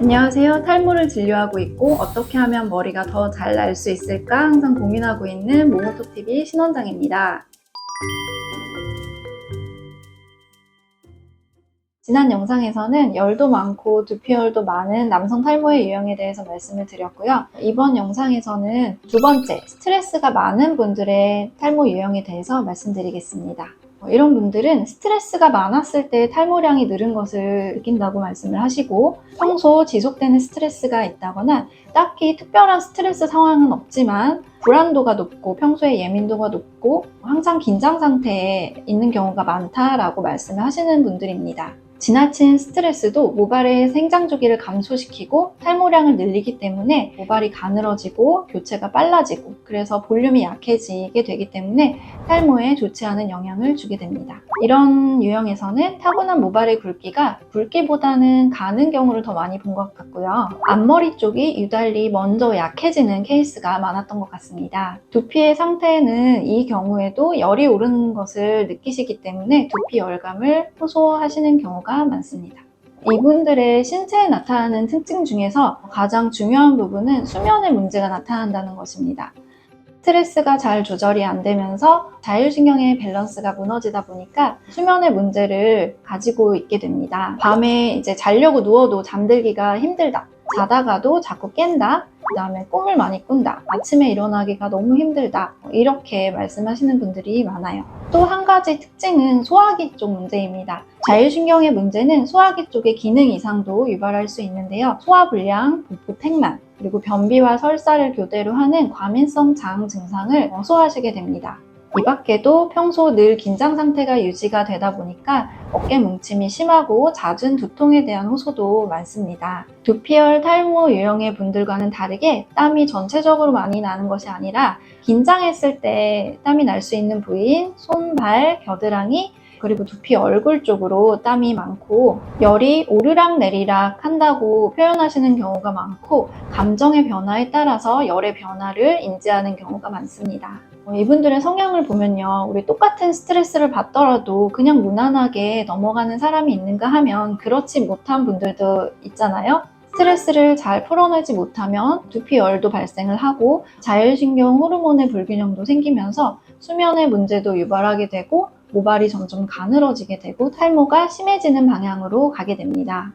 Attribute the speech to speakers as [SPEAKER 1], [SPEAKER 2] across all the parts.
[SPEAKER 1] 안녕하세요. 탈모를 진료하고 있고 어떻게 하면 머리가 더 잘 날 수 있을까 항상 고민하고 있는 모모톡TV 신원장입니다. 지난 영상에서는 열도 많고 두피열도 많은 남성 탈모의 유형에 대해서 말씀을 드렸고요. 이번 영상에서는 두 번째, 스트레스가 많은 분들의 탈모 유형에 대해서 말씀드리겠습니다. 이런 분들은 스트레스가 많았을 때 탈모량이 늘은 것을 느낀다고 말씀을 하시고, 평소 지속되는 스트레스가 있다거나 딱히 특별한 스트레스 상황은 없지만 불안도가 높고 평소에 예민도가 높고 항상 긴장 상태에 있는 경우가 많다라고 말씀을 하시는 분들입니다. 지나친 스트레스도 모발의 생장 주기를 감소시키고 탈모량을 늘리기 때문에 모발이 가늘어지고 교체가 빨라지고, 그래서 볼륨이 약해지게 되기 때문에 탈모에 좋지 않은 영향을 주게 됩니다. 이런 유형에서는 타고난 모발의 굵기가 굵기보다는 가는 경우를 더 많이 본 것 같고요. 앞머리 쪽이 유달리 먼저 약해지는 케이스가 많았던 것 같습니다. 두피의 상태는 이 경우에도 열이 오르는 것을 느끼시기 때문에 두피 열감을 호소하시는 경우가 많습니다. 이분들의 신체에 나타나는 특징 중에서 가장 중요한 부분은 수면의 문제가 나타난다는 것입니다. 스트레스가 잘 조절이 안 되면서 자율신경의 밸런스가 무너지다 보니까 수면의 문제를 가지고 있게 됩니다. 밤에 이제 자려고 누워도 잠들기가 힘들다, 자다가도 자꾸 깬다, 그 다음에 꿈을 많이 꾼다, 아침에 일어나기가 너무 힘들다, 이렇게 말씀하시는 분들이 많아요. 또 한 가지 특징은 소화기 쪽 문제입니다. 자율신경의 문제는 소화기 쪽의 기능 이상도 유발할 수 있는데요. 소화불량, 복부팽만, 그리고 변비와 설사를 교대로 하는 과민성 장 증상을 호소하시게 됩니다. 이 밖에도 평소 늘 긴장 상태가 유지가 되다 보니까 어깨 뭉침이 심하고 잦은 두통에 대한 호소도 많습니다. 두피열 탈모 유형의 분들과는 다르게 땀이 전체적으로 많이 나는 것이 아니라 긴장했을 때 땀이 날 수 있는 부위인 손, 발, 겨드랑이, 그리고 두피 얼굴 쪽으로 땀이 많고 열이 오르락 내리락 한다고 표현하시는 경우가 많고, 감정의 변화에 따라서 열의 변화를 인지하는 경우가 많습니다. 이분들의 성향을 보면요, 우리 똑같은 스트레스를 받더라도 그냥 무난하게 넘어가는 사람이 있는가 하면 그렇지 못한 분들도 있잖아요. 스트레스를 잘 풀어내지 못하면 두피열도 발생을 하고 자율신경 호르몬의 불균형도 생기면서 수면의 문제도 유발하게 되고 모발이 점점 가늘어지게 되고 탈모가 심해지는 방향으로 가게 됩니다.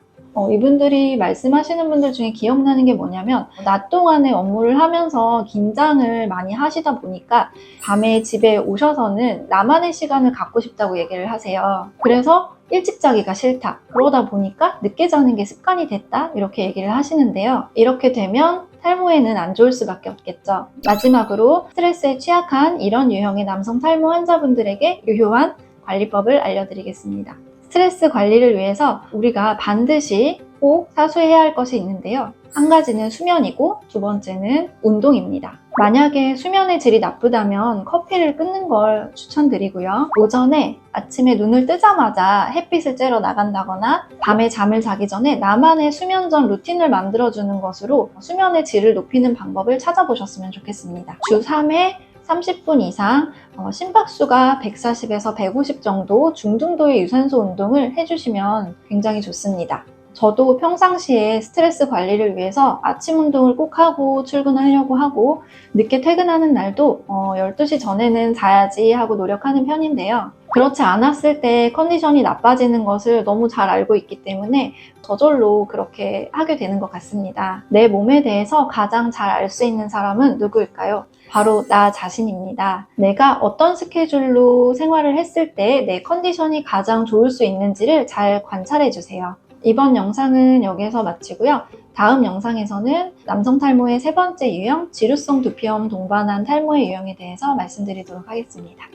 [SPEAKER 1] 이분들이 말씀하시는 분들 중에 기억나는 게 뭐냐면, 낮 동안에 업무를 하면서 긴장을 많이 하시다 보니까 밤에 집에 오셔서는 나만의 시간을 갖고 싶다고 얘기를 하세요. 그래서 일찍 자기가 싫다, 그러다 보니까 늦게 자는 게 습관이 됐다, 이렇게 얘기를 하시는데요. 이렇게 되면 탈모에는 안 좋을 수밖에 없겠죠. 마지막으로 스트레스에 취약한 이런 유형의 남성 탈모 환자분들에게 유효한 관리법을 알려드리겠습니다. 스트레스 관리를 위해서 우리가 반드시 꼭 사수해야 할 것이 있는데요. 한 가지는 수면이고 두 번째는 운동입니다. 만약에 수면의 질이 나쁘다면 커피를 끊는 걸 추천드리고요. 오전에 아침에 눈을 뜨자마자 햇빛을 쬐러 나간다거나 밤에 잠을 자기 전에 나만의 수면 전 루틴을 만들어주는 것으로 수면의 질을 높이는 방법을 찾아보셨으면 좋겠습니다. 주 3회 30분 이상 심박수가 140에서 150 정도 중등도의 유산소 운동을 해주시면 굉장히 좋습니다. 저도 평상시에 스트레스 관리를 위해서 아침 운동을 꼭 하고 출근하려고 하고 늦게 퇴근하는 날도 12시 전에는 자야지 하고 노력하는 편인데요. 그렇지 않았을 때 컨디션이 나빠지는 것을 너무 잘 알고 있기 때문에 저절로 그렇게 하게 되는 것 같습니다. 내 몸에 대해서 가장 잘 알 수 있는 사람은 누구일까요? 바로 나 자신입니다. 내가 어떤 스케줄로 생활을 했을 때 내 컨디션이 가장 좋을 수 있는지를 잘 관찰해 주세요. 이번 영상은 여기서 마치고요. 다음 영상에서는 남성 탈모의 세 번째 유형, 지루성 두피염 동반한 탈모의 유형에 대해서 말씀드리도록 하겠습니다.